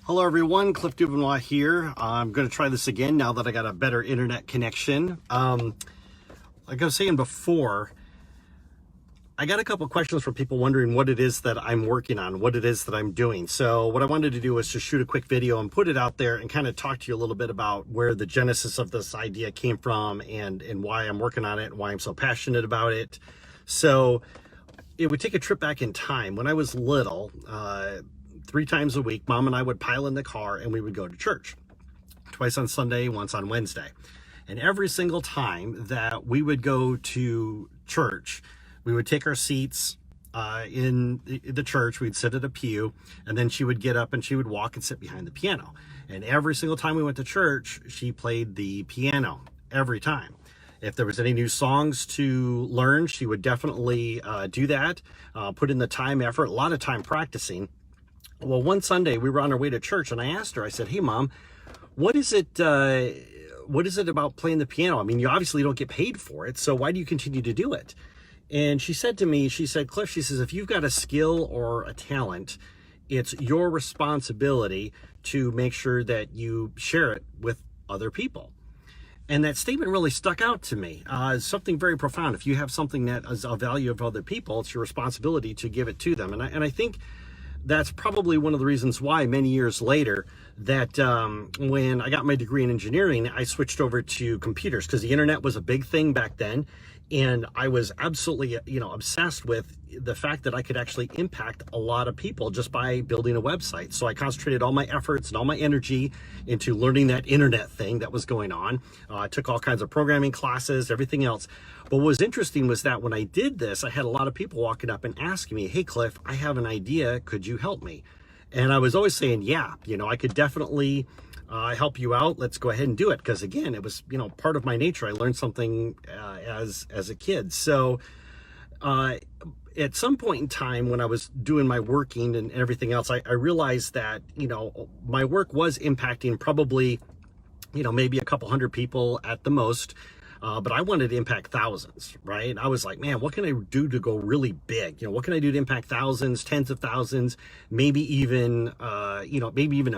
Hello everyone, Cliff Dubenois here. I'm going to try this again now that I got a better internet connection. Like I was saying before, I got a couple questions from people wondering what it is that I'm working on, what it is that I'm doing. So what I wanted to do was just shoot a quick video and put it out there and kind of talk to you a little bit about where the genesis of this idea came from and why I'm working on it and why I'm so passionate about it. So it would take a trip back in time. When I was little, 3 times a week, Mom and I would pile in the car and we would go to church. Twice on Sunday, once on Wednesday. And every single time that we would go to church, we would take our seats in the church. We'd sit at a pew, and then she would get up and she would walk and sit behind the piano. And every single time we went to church, she played the piano every time. If there was any new songs to learn, she would definitely do that, put in the time, effort, a lot of time practicing. Well, one Sunday we were on our way to church and I asked her, I said, "Hey Mom, what is it about playing the piano? I mean, you obviously don't get paid for it, so why do you continue to do it?" And she said to me, she said, "Cliff," she says, "if you've got a skill or a talent, it's your responsibility to make sure that you share it with other people." And that statement really stuck out to me. It's something very profound. If you have something that is of value of other people, it's your responsibility to give it to them. And I think that's probably one of the reasons why many years later that when I got my degree in engineering, I switched over to computers because the internet was a big thing back then. And I was absolutely, obsessed with the fact that I could actually impact a lot of people just by building a website. So I concentrated all my efforts and all my energy into learning that internet thing that was going on. I took all kinds of programming classes, everything else. But what was interesting was that when I did this, I had a lot of people walking up and asking me, "Hey, Cliff, I have an idea. Could you help me?" And I was always saying, yeah, I could definitely help you out. Let's go ahead and do it. Because again, it was, part of my nature. I learned something as a kid. So at some point in time when I was doing my working and everything else, I realized that, my work was impacting probably, maybe a couple hundred people at the most. But I wanted to impact thousands, right? I was like, man, what can I do to go really big? What can I do to impact thousands, tens of thousands, maybe even a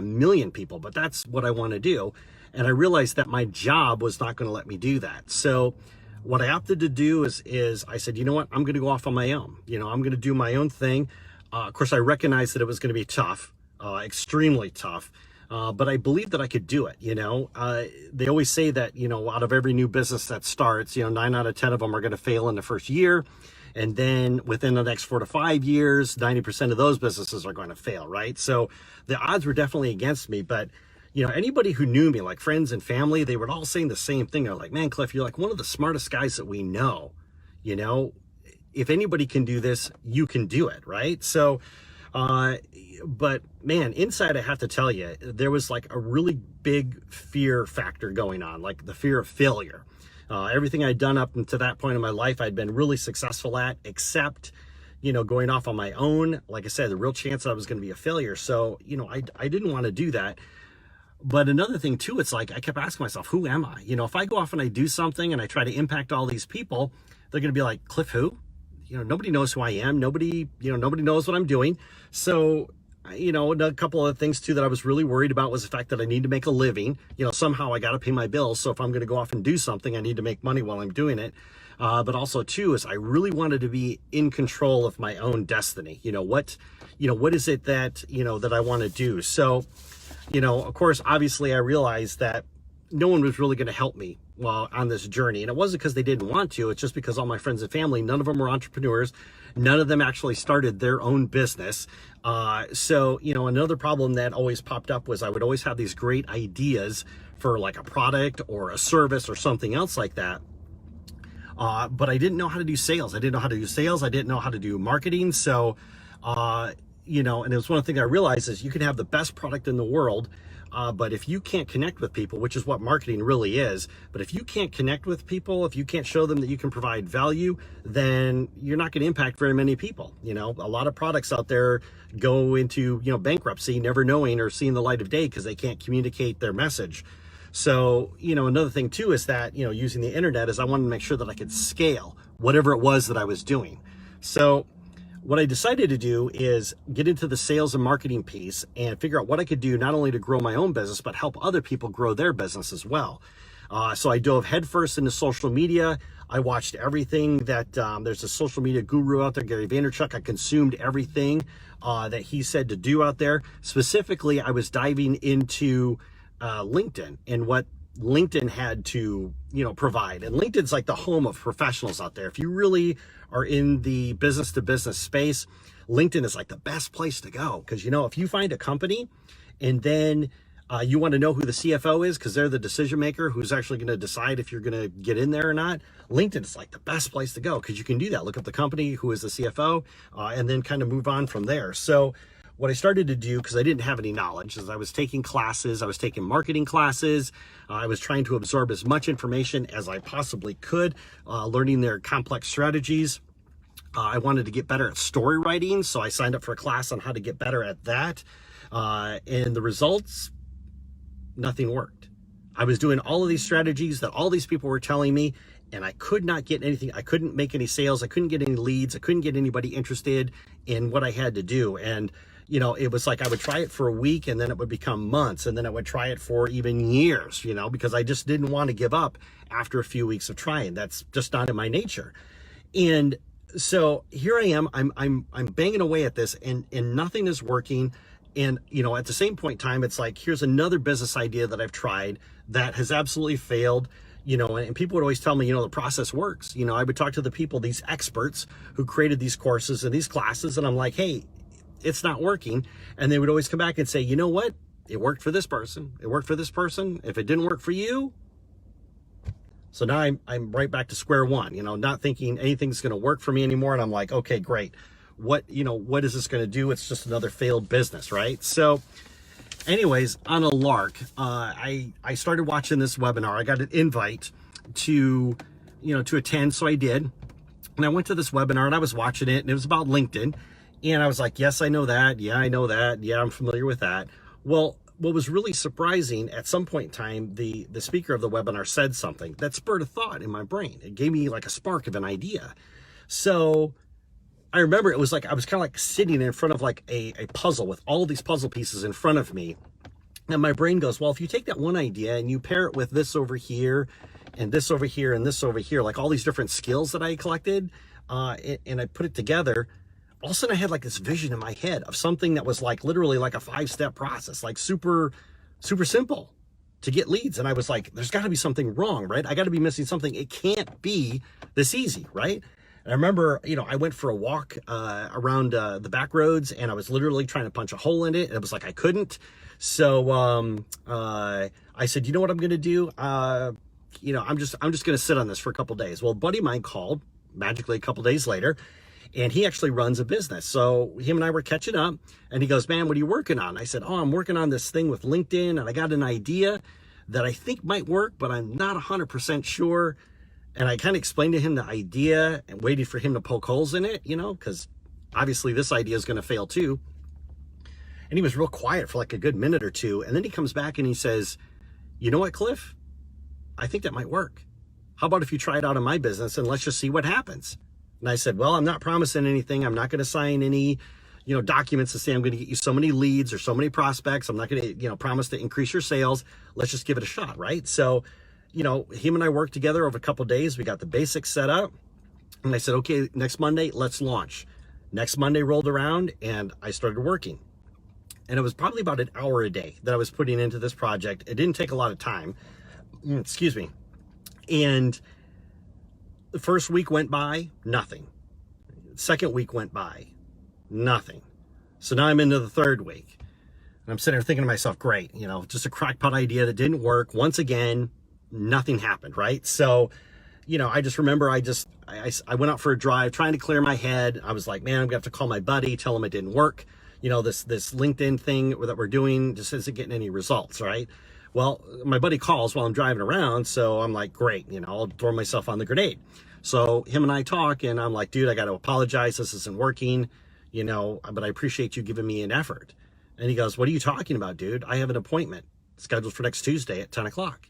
million people? But that's what I want to do. And I realized that my job was not going to let me do that. So what I opted to do is I said, you know what? I'm going to go off on my own. I'm going to do my own thing. Of course, I recognized that it was going to be tough, extremely tough. But I believe that I could do it. They always say that, out of every new business that starts, 9 out of 10 of them are going to fail in the first year. And then within the next 4 to 5 years, 90% of those businesses are going to fail, right? So the odds were definitely against me. But, anybody who knew me, like friends and family, they were all saying the same thing. They're like, "Man, Cliff, you're like one of the smartest guys that we know. If anybody can do this, you can do it," right? So, but man, inside I have to tell you, there was like a really big fear factor going on, like the fear of failure. Everything I'd done up until that point in my life, I'd been really successful at, except, going off on my own. Like I said, the real chance that I was going to be a failure. So, I didn't want to do that. But another thing too, it's like I kept asking myself, who am I? If I go off and I do something and I try to impact all these people, they're going to be like, "Cliff who?" Nobody knows who I am. Nobody knows what I'm doing. So, a couple of things too that I was really worried about was the fact that I need to make a living. Somehow I got to pay my bills. So if I'm going to go off and do something, I need to make money while I'm doing it. But also too, is I really wanted to be in control of my own destiny. What is it that, that I want to do? So, of course, obviously I realized that no one was really going to help me while on this journey. And it wasn't because they didn't want to. It's just because all my friends and family, none of them were entrepreneurs. None of them actually started their own business. So, another problem that always popped up was I would always have these great ideas for like a product or a service or something else like that. But I didn't know how to do sales. I didn't know how to do marketing. So, and it was one of the things I realized is you can have the best product in the world, but if you can't connect with people, which is what marketing really is, but if you can't connect with people, if you can't show them that you can provide value, then you're not going to impact very many people. A lot of products out there go into, bankruptcy, never knowing or seeing the light of day because they can't communicate their message. So, another thing too is that, using the internet is I wanted to make sure that I could scale whatever it was that I was doing. So what I decided to do is get into the sales and marketing piece and figure out what I could do not only to grow my own business, but help other people grow their business as well. So I dove headfirst into social media. I watched everything that there's a social media guru out there, Gary Vaynerchuk. I consumed everything that he said to do out there. Specifically, I was diving into LinkedIn and what LinkedIn had to, provide. And LinkedIn's like the home of professionals out there. If you really are in the business to business space, LinkedIn is like the best place to go. Because, if you find a company and then you want to know who the CFO is because they're the decision maker who's actually going to decide if you're going to get in there or not, LinkedIn is like the best place to go because you can do that. Look up the company, who is the CFO, and then kind of move on from there. So what I started to do, because I didn't have any knowledge, is I was taking classes, I was taking marketing classes, I was trying to absorb as much information as I possibly could, learning their complex strategies. I wanted to get better at story writing, so I signed up for a class on how to get better at that. And the results, nothing worked. I was doing all of these strategies that all these people were telling me, and I could not get anything. I couldn't make any sales. I couldn't get any leads. I couldn't get anybody interested in what I had to do. And it was like I would try it for a week and then it would become months. And then I would try it for even years, because I just didn't want to give up after a few weeks of trying. That's just not in my nature. And so here I am, I'm banging away at this and nothing is working. And, at the same point in time, it's like, here's another business idea that I've tried that has absolutely failed. And people would always tell me, the process works. I would talk to the people, these experts who created these courses and these classes. And I'm like, hey, it's not working. And they would always come back and say, you know what? It worked for this person. It worked for this person. If it didn't work for you. So now I'm right back to square one, not thinking anything's going to work for me anymore. And I'm like, okay, great. What is this going to do? It's just another failed business, right? So anyways, on a lark, I started watching this webinar. I got an invite to attend. So I did. And I went to this webinar and I was watching it and it was about LinkedIn. And I was like, yes, I know that. Yeah, I know that. Yeah, I'm familiar with that. Well, what was really surprising, at some point in time, the speaker of the webinar said something that spurred a thought in my brain. It gave me like a spark of an idea. So I remember it was like I was kind of like sitting in front of like a puzzle with all these puzzle pieces in front of me. And my brain goes, well, if you take that one idea and you pair it with this over here and this over here and this over here, like all these different skills that I collected, and I put it together, all of a sudden I had like this vision in my head of something that was like literally like a 5-step process, like super, super simple to get leads. And I was like, there's got to be something wrong, right? I got to be missing something. It can't be this easy, right? And I remember, I went for a walk around the back roads and I was literally trying to punch a hole in it. And it was like I couldn't. So I said, you know what I'm going to do? I'm just going to sit on this for a couple days. Well, a buddy of mine called magically a couple days later. And he actually runs a business. So him and I were catching up and he goes, man, what are you working on? I said, oh, I'm working on this thing with LinkedIn and I got an idea that I think might work, but I'm not 100% sure. And I kind of explained to him the idea and waited for him to poke holes in it, because obviously this idea is going to fail too. And he was real quiet for like a good minute or two. And then he comes back and he says, you know what, Cliff? I think that might work. How about if you try it out in my business and let's just see what happens? And I said, well, I'm not promising anything. I'm not going to sign any, documents to say I'm going to get you so many leads or so many prospects. I'm not going to, promise to increase your sales. Let's just give it a shot, right? So, him and I worked together over a couple of days. We got the basics set up. And I said, okay, next Monday, let's launch. Next Monday rolled around and I started working. And it was probably about an hour a day that I was putting into this project. It didn't take a lot of time. Excuse me. And the first week went by, nothing. Second week went by, nothing. So now I'm into the third week. And I'm sitting there thinking to myself, great, just a crackpot idea that didn't work. Once again, nothing happened, right? So, I just remember I went out for a drive trying to clear my head. I was like, man, I'm gonna have to call my buddy, tell him it didn't work. This LinkedIn thing that we're doing just isn't getting any results, right? Well, my buddy calls while I'm driving around. So I'm like, great, I'll throw myself on the grenade. So him and I talk and I'm like, dude, I got to apologize. This isn't working, but I appreciate you giving me an effort. And he goes, what are you talking about, dude? I have an appointment scheduled for next Tuesday at 10 o'clock.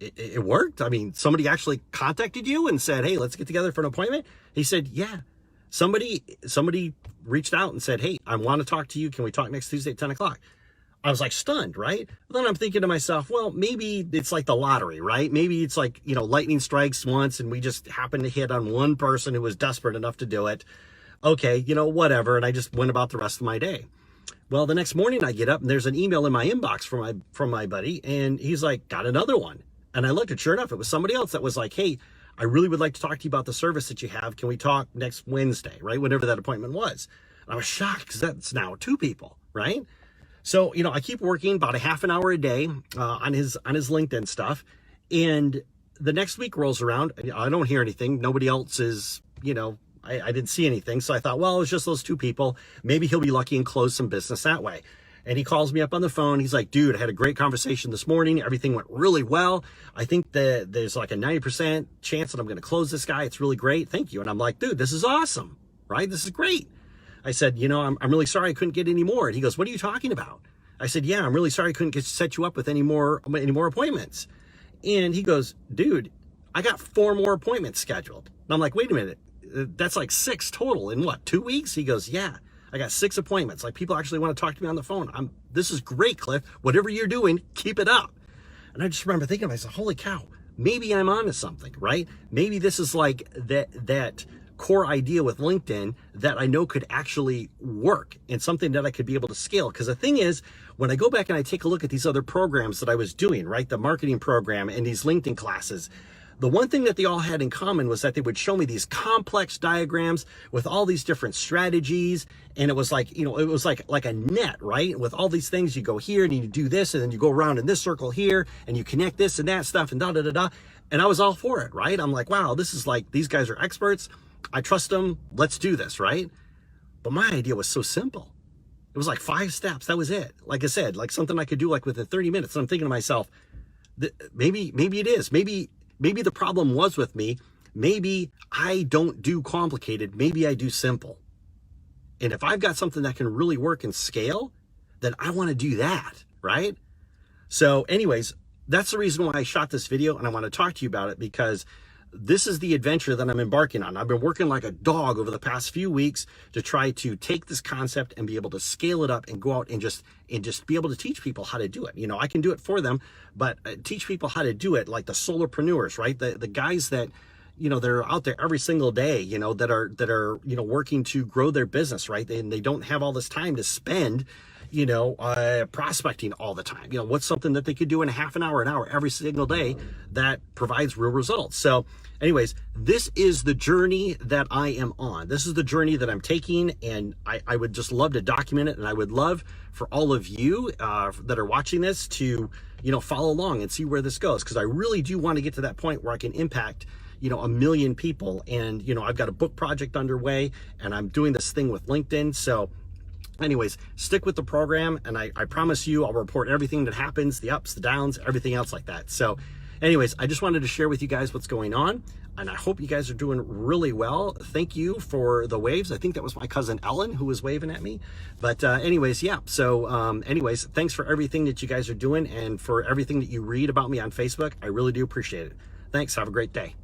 it worked. I mean, somebody actually contacted you and said, hey, let's get together for an appointment. He said, yeah. Somebody reached out and said, hey, I want to talk to you. Can we talk next Tuesday at 10 o'clock? I was like stunned, right? But then I'm thinking to myself, well, maybe it's like the lottery, right? Maybe it's like, lightning strikes once and we just happened to hit on one person who was desperate enough to do it. Okay, whatever. And I just went about the rest of my day. Well, the next morning I get up and there's an email in my inbox from my buddy, and he's like, got another one. And I looked at, sure enough, it was somebody else that was like, hey, I really would like to talk to you about the service that you have. Can we talk next Wednesday, right? Whenever that appointment was. And I was shocked because that's now 2 people, right? So, I keep working about a half an hour a day on his LinkedIn stuff. And the next week rolls around. I don't hear anything. Nobody else is, I didn't see anything. So I thought, well, it was just those 2 people. Maybe he'll be lucky and close some business that way. And he calls me up on the phone. He's like, dude, I had a great conversation this morning. Everything went really well. I think that there's like a 90% chance that I'm going to close this guy. It's really great. Thank you. And I'm like, dude, this is awesome, right? This is great. I said, I'm really sorry I couldn't get any more. And he goes, what are you talking about? I said, yeah, I'm really sorry I couldn't set you up with any more appointments. And he goes, dude, I got 4 more appointments scheduled. And I'm like, wait a minute. That's like 6 total in what, 2 weeks? He goes, yeah. I got 6 appointments. Like, people actually want to talk to me on the phone. This is great, Cliff. Whatever you're doing, keep it up. And I just remember thinking to myself, holy cow, maybe I'm onto something, right? Maybe this is like that core idea with LinkedIn that I know could actually work and something that I could be able to scale. Because the thing is, when I go back and I take a look at these other programs that I was doing, right? The marketing program and these LinkedIn classes, the one thing that they all had in common was that they would show me these complex diagrams with all these different strategies. And it was like, it was like a net, right? With all these things, you go here and you do this, and then you go around in this circle here and you connect this and that stuff and da-da-da-da. And I was all for it, right? I'm like, wow, this is like, these guys are experts. I trust them. Let's do this, right? But my idea was so simple. It was like 5 steps. That was it. Like I said, like something I could do like within 30 minutes. And I'm thinking to myself, maybe it is. Maybe the problem was with me. Maybe I don't do complicated. Maybe I do simple. And if I've got something that can really work and scale, then I want to do that, right? So anyways, that's the reason why I shot this video, and I want to talk to you about it, because this is the adventure that I'm embarking on. I've been working like a dog over the past few weeks to try to take this concept and be able to scale it up and go out and just be able to teach people how to do it. I can do it for them, but teach people how to do it, like the solopreneurs, right? The guys that, they're out there every single day, that are working to grow their business, right? They don't have all this time to spend, prospecting all the time. What's something that they could do in a half an hour every single day that provides real results? So anyways, this is the journey that I am on. This is the journey that I'm taking, and I would just love to document it. And I would love for all of you that are watching this to, follow along and see where this goes. Because I really do want to get to that point where I can impact, 1 million people. And, I've got a book project underway, and I'm doing this thing with LinkedIn. So anyways, stick with the program, and I promise you I'll report everything that happens, the ups, the downs, everything else like that. So anyways, I just wanted to share with you guys what's going on, and I hope you guys are doing really well. Thank you for the waves. I think that was my cousin Ellen who was waving at me. But anyways, yeah. So anyways, thanks for everything that you guys are doing and for everything that you read about me on Facebook. I really do appreciate it. Thanks. Have a great day.